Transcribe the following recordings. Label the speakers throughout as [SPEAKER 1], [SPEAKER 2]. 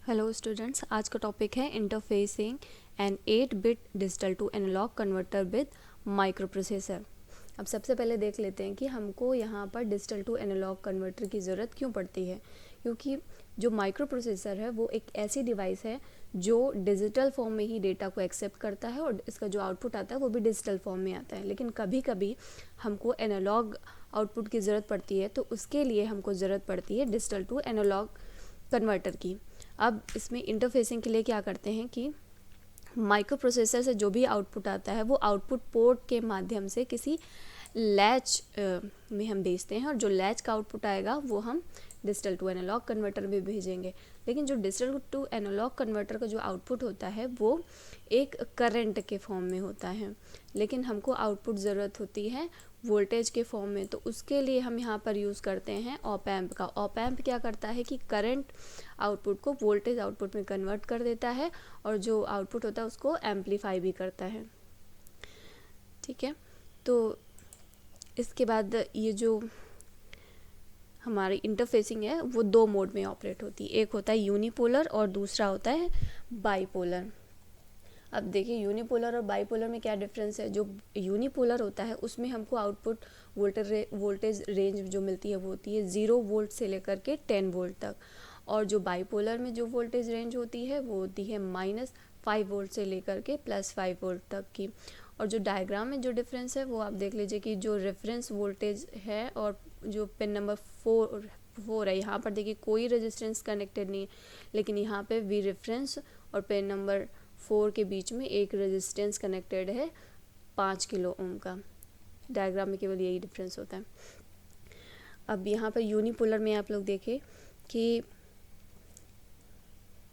[SPEAKER 1] Hello students, आज का topic है interfacing an eight bit digital to analog converter with microprocessor. अब सबसे पहले देख लेते हैं कि हमको यहाँ पर डिजिटल टू एनालॉग कन्वर्टर की ज़रूरत क्यों पड़ती है। क्योंकि जो माइक्रो प्रोसेसर है वो एक ऐसी डिवाइस है जो डिजिटल फॉर्म में ही डेटा को एक्सेप्ट करता है और इसका जो आउटपुट आता है वो भी डिजिटल फॉर्म में आता है। लेकिन कभी कभी हमको एनालॉग आउटपुट की ज़रूरत पड़ती है, तो उसके लिए हमको ज़रूरत पड़ती है डिजिटल टू एनालॉग कन्वर्टर की। अब इसमें इंटरफेसिंग के लिए क्या करते हैं कि माइक्रो प्रोसेसर से जो भी आउटपुट आता है वो आउटपुट पोर्ट के माध्यम से किसी लैच में हम भेजते हैं, और जो लैच का आउटपुट आएगा वो हम डिजिटल टू एनालॉग कन्वर्टर में भेजेंगे। लेकिन जो डिजिटल टू एनालॉग कन्वर्टर का जो आउटपुट होता है वो एक करंट के फॉर्म में होता है, लेकिन हमको आउटपुट ज़रूरत होती है वोल्टेज के फॉर्म में। तो उसके लिए हम यहाँ पर यूज़ करते हैं ऑप एम्प का। ऑप एम्प क्या करता है कि करंट आउटपुट को वोल्टेज आउटपुट में कन्वर्ट कर देता है और जो आउटपुट होता है उसको एम्पलीफाई भी करता है। ठीक है, तो इसके बाद ये जो हमारी इंटरफेसिंग है वो दो मोड में ऑपरेट होती है। एक होता है यूनिपोलर और दूसरा होता है बाईपोलर। अब देखिए यूनिपोलर और बाईपोलर में क्या डिफरेंस है। जो यूनिपोलर होता है उसमें हमको आउटपुट वोल्टेज रेंज जो मिलती है वो होती है 0 वोल्ट से लेकर के 10 वोल्ट तक, और जो बाईपोलर में जो वोल्टेज रेंज होती है वो होती है -5 वोल्ट से लेकर के +5 वोल्ट तक की। और जो डायग्राम में जो डिफरेंस है वो आप देख लीजिए कि जो रेफरेंस वोल्टेज है और जो पिन नंबर 4 है, यहाँ पर देखिए कोई रेजिस्टेंस कनेक्टेड नहीं है, लेकिन यहाँ पे वी रेफरेंस और पिन नंबर 4 के बीच में एक रेजिस्टेंस कनेक्टेड है 5 किलो ओम का। डायग्राम में केवल यही डिफरेंस होता है। अब यहाँ पर यूनिपोलर में आप लोग देखें कि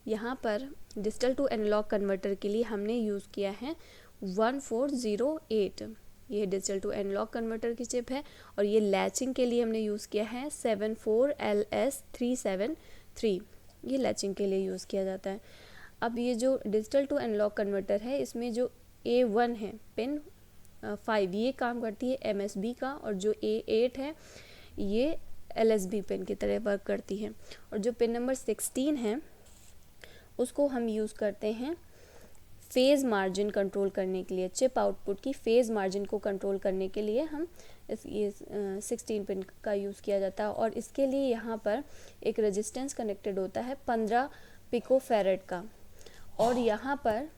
[SPEAKER 1] यहाँ पर डिजिटल टू एनालॉग कन्वर्टर के लिए हमने यूज़ किया है 1408। ये डिजिटल टू एनालॉग कन्वर्टर की चिप है, और ये लैचिंग के लिए हमने यूज़ किया है 74LS373। ये लैचिंग के लिए यूज़ किया जाता है। अब ये जो डिजिटल टू एनालॉग कन्वर्टर है इसमें जो A1 है पिन 5 ये काम करती है MSB का, और जो A8 है ये LSB पिन की तरह वर्क करती है। और जो पिन नंबर 16 है उसको हम यूज़ करते हैं फेज़ मार्जिन कंट्रोल करने के लिए। चिप आउटपुट की फेज़ मार्जिन को कंट्रोल करने के लिए हम ये 16 पिन का यूज़ किया जाता है। और इसके लिए यहाँ पर एक रेजिस्टेंस कनेक्टेड होता है 15 पिकोफैरेड का, और यहाँ पर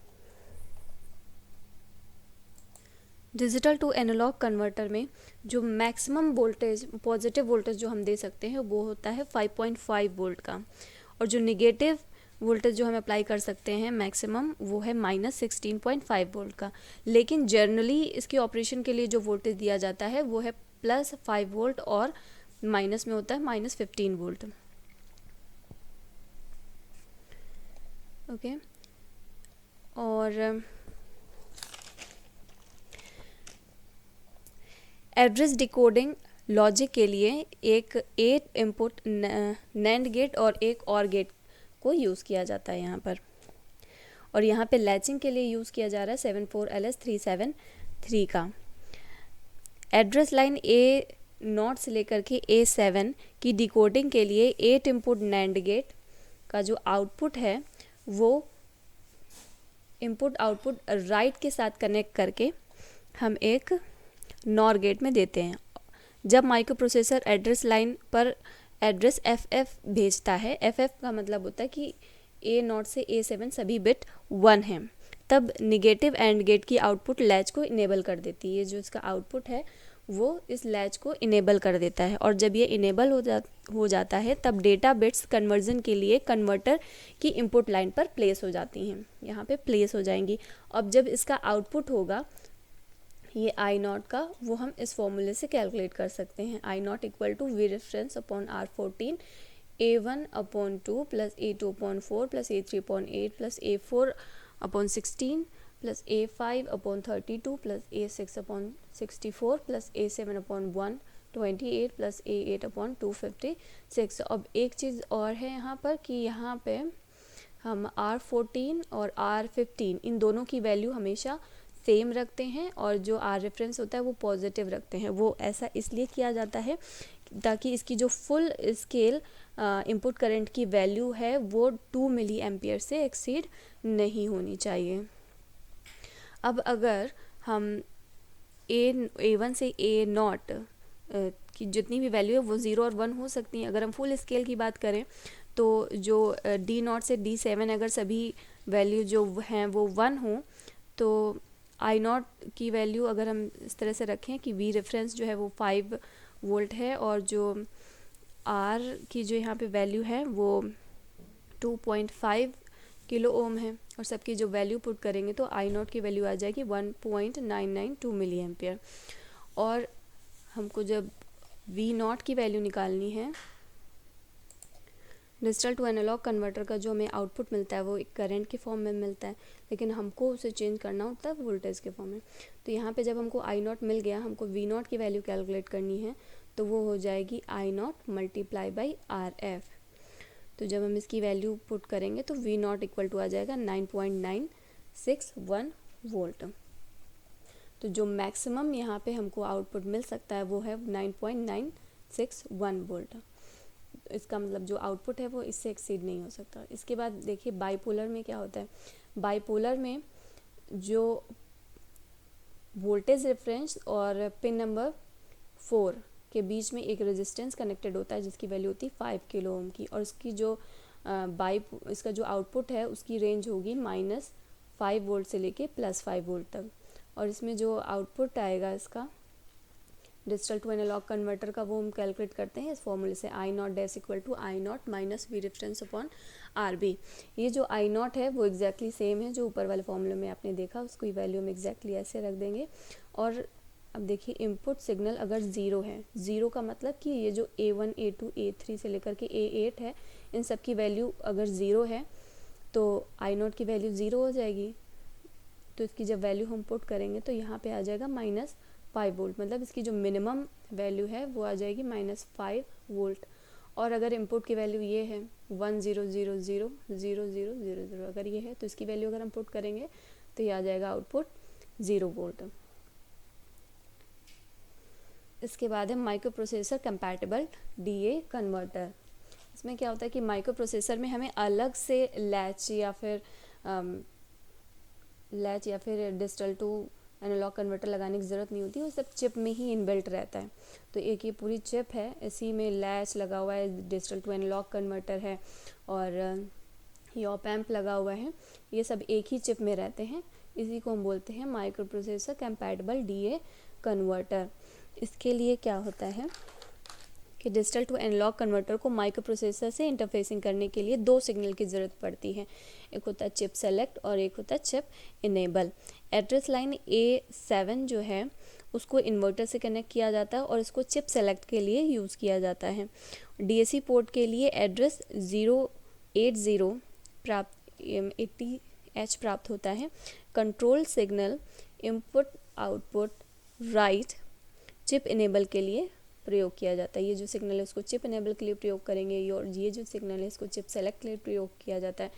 [SPEAKER 1] डिजिटल टू एनालॉग कन्वर्टर में जो मैक्सिमम वोल्टेज पॉजिटिव वोल्टेज जो हम दे सकते हैं वो होता है 5.5 वोल्ट का, और जो निगेटिव वोल्टेज जो हम अप्लाई कर सकते हैं मैक्सिमम वो है -16.5 वोल्ट का। लेकिन जनरली इसके ऑपरेशन के लिए जो वोल्टेज दिया जाता है वो है +5 वोल्ट, और माइनस में होता है -15 वोल्ट। ओके, और एड्रेस डिकोडिंग लॉजिक के लिए एक 8 इनपुट नैंड गेट और एक और गेट को यूज़ किया जाता है यहाँ पर। और यहाँ पे लैचिंग के लिए यूज़ किया जा रहा है 74LS373 का। एड्रेस लाइन A0 से लेकर के A7 की डिकोडिंग के लिए 8 इनपुट नैंड गेट का जो आउटपुट है वो इनपुट आउटपुट राइट के साथ कनेक्ट करके हम एक नॉर गेट में देते हैं। जब माइक्रो प्रोसेसर एड्रेस लाइन पर एड्रेस FF भेजता है, FF का मतलब होता है कि A0 से A7 सभी बिट 1 हैं, तब निगेटिव एंड गेट की आउटपुट लैच को इनेबल कर देती है। जो इसका आउटपुट है वो इस लैच को इनेबल कर देता है, और जब ये इनेबल हो जाता है तब डेटा बिट्स कन्वर्जन के लिए कन्वर्टर की इनपुट लाइन पर प्लेस हो जाती हैं, यहाँ पे प्लेस हो जाएंगी। अब जब इसका आउटपुट होगा ये I0 का, वो हम इस फॉर्मूले से कैलकुलेट कर सकते हैं। I0 equal to V reference upon R14 A1/2 plus A2/4 plus A3/8 plus A4/16 plus A5/32 plus A6/64 plus A7/128 plus A8/256। अब एक चीज़ और है यहाँ पर कि यहाँ पे हम R14 और R15 इन दोनों की वैल्यू हमेशा सेम रखते हैं, और जो R रेफरेंस होता है वो पॉजिटिव रखते हैं। वो ऐसा इसलिए किया जाता है ताकि इसकी जो फुल स्केल इनपुट करंट की वैल्यू है वो 2 मिली एम्पियर से एक्सीड नहीं होनी चाहिए। अब अगर हम A1 से A0 की जितनी भी वैल्यू है वो 0 और 1 हो सकती हैं। अगर हम फुल स्केल की बात करें तो जो D0 से D7 अगर सभी वैल्यू जो हैं वो 1 हो तो I0 की वैल्यू अगर हम इस तरह से रखें कि V रेफरेंस जो है वो 5 वोल्ट है और जो R की जो यहाँ पे वैल्यू है वो 2.5 किलो ओम है और सबकी जो वैल्यू पुट करेंगे तो I0 की वैल्यू आ जाएगी 1.992 मिली एम्पियर। और हमको जब V0 की वैल्यू निकालनी है, डिजिटल टू एनालॉग कन्वर्टर का जो हमें आउटपुट मिलता है वो एक करंट के फॉर्म में मिलता है, लेकिन हमको उसे चेंज करना होता है वोल्टेज के फॉर्म में। तो यहाँ पे जब हमको I0 मिल गया, हमको V0 की वैल्यू कैलकुलेट करनी है तो वो हो जाएगी I0 मल्टीप्लाई बाई RF। तो जब हम इसकी वैल्यू पुट करेंगे तो V0 इक्वल टू आ जाएगा 9.961 वोल्ट। तो जो मैक्सिमम यहाँ पे हमको आउटपुट मिल सकता है वो है 9.961 वोल्ट। इसका मतलब जो आउटपुट है वो इससे एक्सीड नहीं हो सकता। इसके बाद देखिए बाईपोलर में क्या होता है। बाईपोलर में जो वोल्टेज रेफरेंस और पिन नंबर 4 के बीच में एक रेजिस्टेंस कनेक्टेड होता है जिसकी वैल्यू होती है 5 किलो ओम की, और इसकी जो इसका जो आउटपुट है उसकी रेंज होगी -5 वोल्ट से लेके +5 वोल्ट तक। और इसमें जो आउटपुट आएगा इसका डिजिटल टू एनालॉग कन्वर्टर का वो हम कैलकुलेट करते हैं इस फॉर्मूले से, I0 dash equal to I0 minus V reference upon RB। ये जो I0 है वो एग्जैक्टली सेम है जो ऊपर वाले फॉर्मूले में आपने देखा, उसकी वैल्यू हम एग्जैक्टली ऐसे रख देंगे। और अब देखिए इनपुट सिग्नल अगर 0 है, 0 का मतलब कि ये जो A1 A2 A3 से लेकर के A8 है इन सब की वैल्यू अगर 0 है तो I0 की वैल्यू 0 हो जाएगी। तो इसकी जब वैल्यू हम पुट करेंगे तो यहाँ पे आ जाएगा -5 वोल्ट, मतलब इसकी जो मिनिमम वैल्यू है वो आ जाएगी -5 वोल्ट। और अगर इनपुट की वैल्यू ये है 10000000, अगर ये है तो इसकी वैल्यू अगर हम पुट करेंगे तो ये आ जाएगा आउटपुट 0 वोल्ट। इसके बाद है micro processor compatible DA converter. इसमें क्या होता है कि माइक्रो प्रोसेसर में हमें अलग से लैच या फिर डिजिटल टू एनालॉग कन्वर्टर लगाने की ज़रूरत नहीं होती, वो सब चिप में ही इनबिल्ट रहता है। तो एक ये पूरी चिप है, इसी में लैच लगा हुआ है, डिजिटल टू एनालॉग कन्वर्टर है और ये ऑप एम्प लगा हुआ है, ये सब एक ही चिप में रहते हैं। इसी को हम बोलते हैं micro processor compatible DA converter. इसके लिए क्या होता है कि डिजिटल टू एनालॉग कन्वर्टर को माइक्रो प्रोसेसर से इंटरफेसिंग करने के लिए 2 सिग्नल की ज़रूरत पड़ती है, एक होता है चिप सेलेक्ट और एक होता है chip enable. Address line A7 जो है उसको इन्वर्टर से कनेक्ट किया जाता है और इसको चिप सेलेक्ट के लिए यूज़ किया जाता है। DAC पोर्ट के लिए एड्रेस 080 प्राप्त 80H प्राप्त होता है। Control signal input output right chip enable के लिए प्रयोग किया जाता है। ये जो सिग्नल है उसको चिप इनेबल के लिए प्रयोग करेंगे और ये जो सिग्नल है इसको चिप सेलेक्ट के लिए प्रयोग किया जाता है।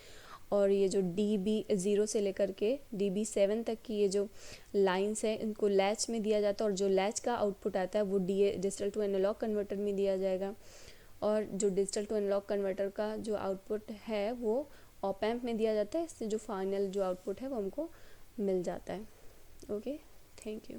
[SPEAKER 1] और ये जो DB0 से लेकर के DB7 तक की ये जो लाइंस है इनको लैच में दिया जाता है और जो लैच का आउटपुट आता है वो डिजिटल टू एनालॉग कन्वर्टर में दिया जाएगा। और जो डिजिटल टू एनालॉग कन्वर्टर का जो आउटपुट है वो ऑप एम्प में दिया जाता है, इससे जो फाइनल जो आउटपुट है वो हमको मिल जाता है। Okay, thank you.